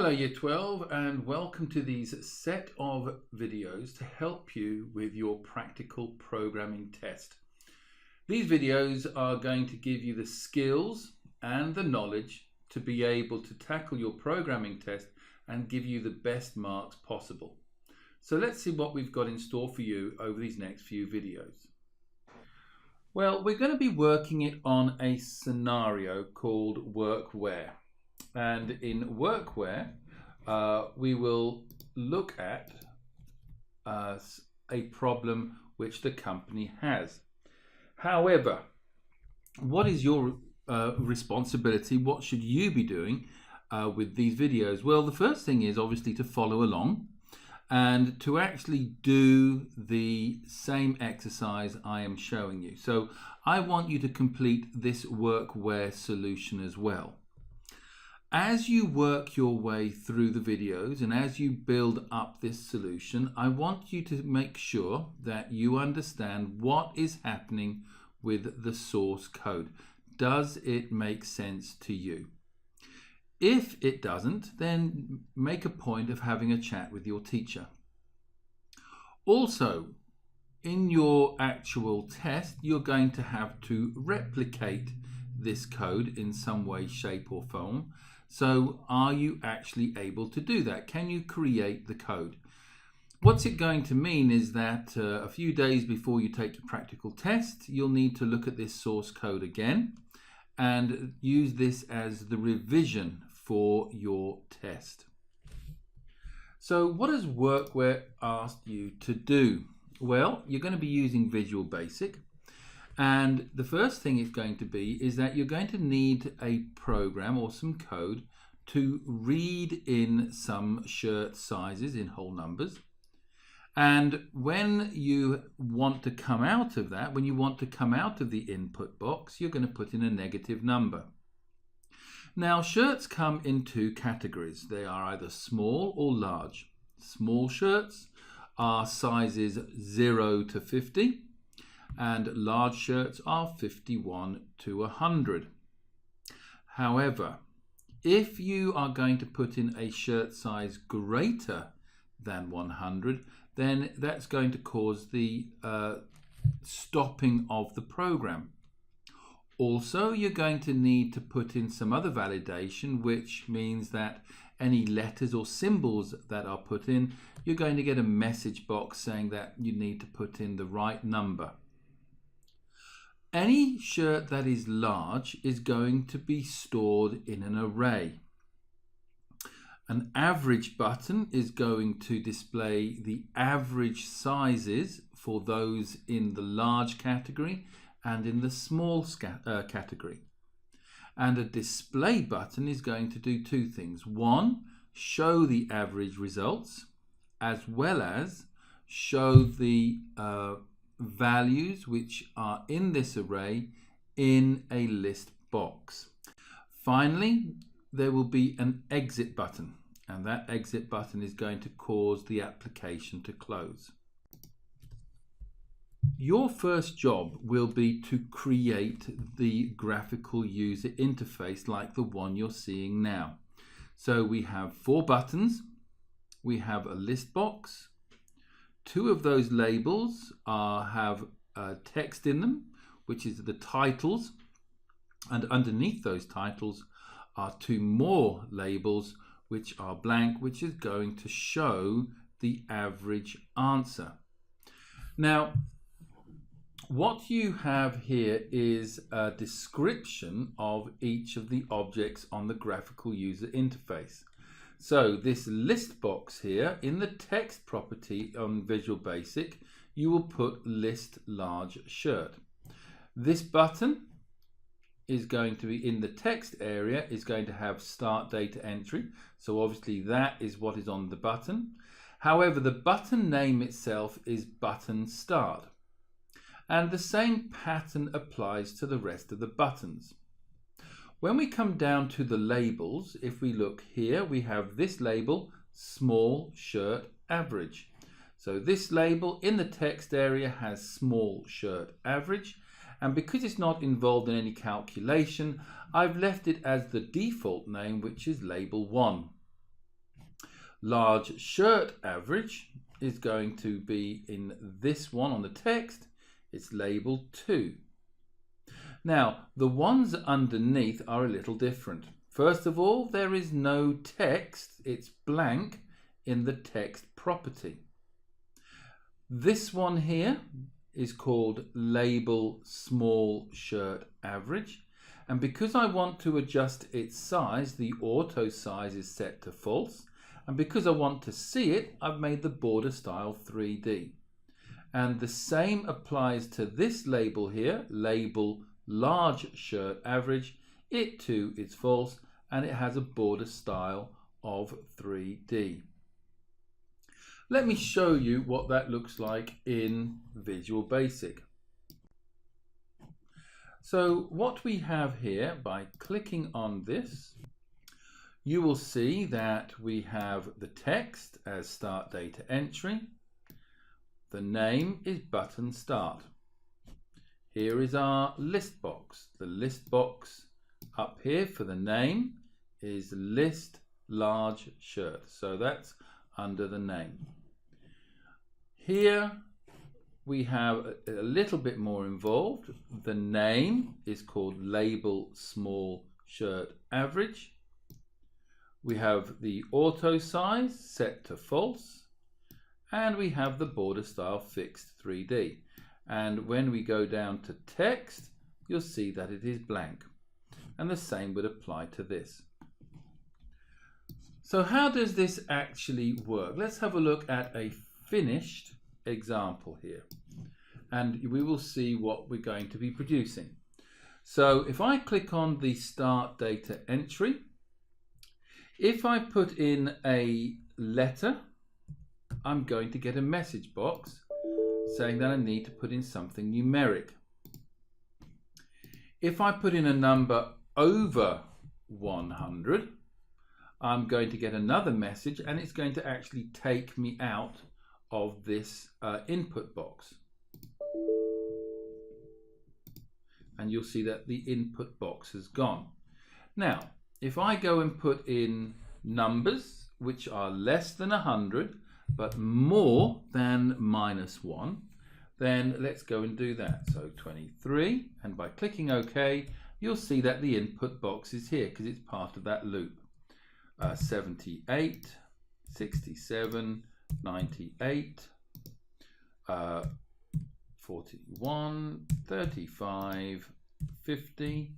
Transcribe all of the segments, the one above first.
Hello Year 12 and welcome to these set of videos to help you with your practical programming test. These videos are going to give you the skills and the knowledge to be able to tackle your programming test and give you the best marks possible. So let's see what we've got in store for you over these next few videos. Well, we're going to be working it on a scenario called work where. And in work where, we will look at a problem which the company has. However, what is your responsibility? What should you be doing with these videos? Well, the first thing is obviously to follow along and to actually do the same exercise I am showing you. So I want you to complete this work where solution as well. As you work your way through the videos and as you build up this solution, I want you to make sure that you understand what is happening with the source code. Does it make sense to you? If it doesn't, then make a point of having a chat with your teacher. Also, in your actual test, you're going to have to replicate this code in some way, shape or form. So are you actually able to do that? Can you create the code? What's it going to mean is that a few days before you take your practical test, you'll need to look at this source code again and use this as the revision for your test. So what has Workware asked you to do? Well, you're going to be using Visual Basic. And the first thing it's going to be is that you're going to need a program or some code to read in some shirt sizes in whole numbers. And when you want to come out of that, when you want to come out of the input box, you're going to put in a negative number. Now, shirts come in two categories. They are either small or large. Small shirts are sizes 0 to 50. And large shirts are 51 to 100. However, if you are going to put in a shirt size greater than 100, then that's going to cause the stopping of the program. Also, you're going to need to put in some other validation, which means that any letters or symbols that are put in, you're going to get a message box saying that you need to put in the right number. Any shirt that is large is going to be stored in an array. An average button is going to display the average sizes for those in the large category and in the small category. And a display button is going to do two things. One, show the average results, as well as show the values which are in this array in a list box. Finally, there will be an exit button, and that exit button is going to cause the application to close. Your first job will be to create the graphical user interface like the one you're seeing now. So we have 4 buttons, we have a list box. 2 of those labels have text in them, which is the titles, and underneath those titles are 2 more labels which are blank, which is going to show the average answer. Now, what you have here is a description of each of the objects on the graphical user interface. So this list box here, in the text property on Visual Basic, you will put list large shirt. This button is going to be in the text area, is going to have start data entry. So obviously that is what is on the button. However, the button name itself is button start. And the same pattern applies to the rest of the buttons. When we come down to the labels, if we look here, we have this label, small shirt average. So this label in the text area has small shirt average, and because it's not involved in any calculation, I've left it as the default name, which is label 1. large shirt average is going to be in this one on the text. It's labeled 2. Now, the ones underneath are a little different. First of all, there is no text. It's blank in the text property. This one here is called label small shirt average. And because I want to adjust its size, the auto size is set to false. And because I want to see it, I've made the border style 3D. And the same applies to this label here, label large shirt average. It too is false, and it has a border style of 3D. Let me show you what that looks like in Visual Basic. So what we have here, by clicking on this, you will see that we have the text as start data entry. The name is button start. Here is our list box. The list box up here for the name is list large shirt. So that's under the name. Here we have a little bit more involved. The name is called label small shirt average. We have the auto size set to false, and we have the border style fixed 3D. And when we go down to text, you'll see that it is blank. And the same would apply to this. So how does this actually work? Let's have a look at a finished example here. And we will see what we're going to be producing. So if I click on the start data entry, if I put in a letter, I'm going to get a message box saying that I need to put in something numeric. If I put in a number over 100, I'm going to get another message, and it's going to actually take me out of this input box. And you'll see that the input box has gone. Now, if I go and put in numbers which are less than 100 but more than -1, then let's go and do that. So 23, and by clicking OK, you'll see that the input box is here because it's part of that loop. 78, 67, 98, 41, 35, 50,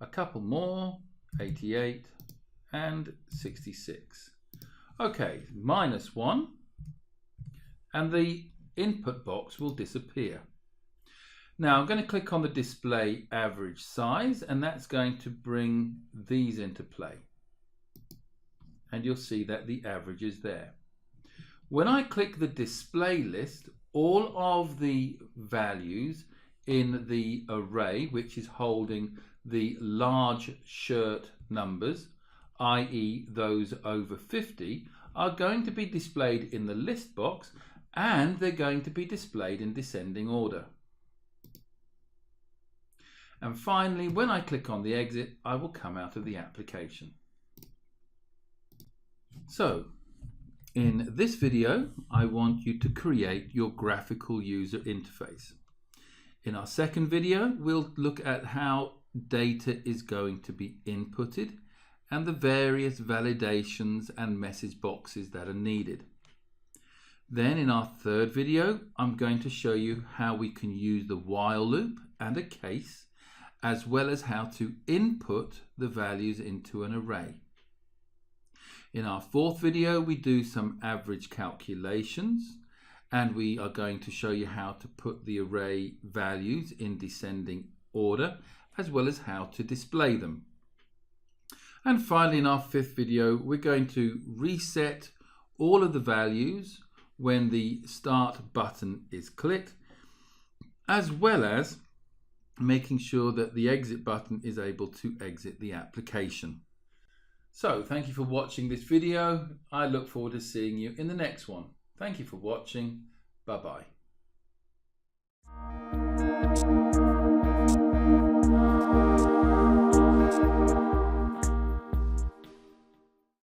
a couple more, 88 and 66. Okay, -1, and the input box will disappear. Now I'm going to click on the display average size, and that's going to bring these into play. And you'll see that the average is there. When I click the display list, all of the values in the array, which is holding the large shirt numbers, i.e. those over 50, are going to be displayed in the list box, and they're going to be displayed in descending order. And finally, when I click on the exit, I will come out of the application. So, in this video, I want you to create your graphical user interface. In our second video, we'll look at how data is going to be inputted and the various validations and message boxes that are needed. Then in our third video, I'm going to show you how we can use the while loop and a case, as well as how to input the values into an array. In our fourth video, we do some average calculations, and we are going to show you how to put the array values in descending order, as well as how to display them. And finally, in our fifth video, we're going to reset all of the values when the start button is clicked, as well as making sure that the exit button is able to exit the application. So thank you for watching this video. I look forward to seeing you in the next one. Thank you for watching. Bye-bye.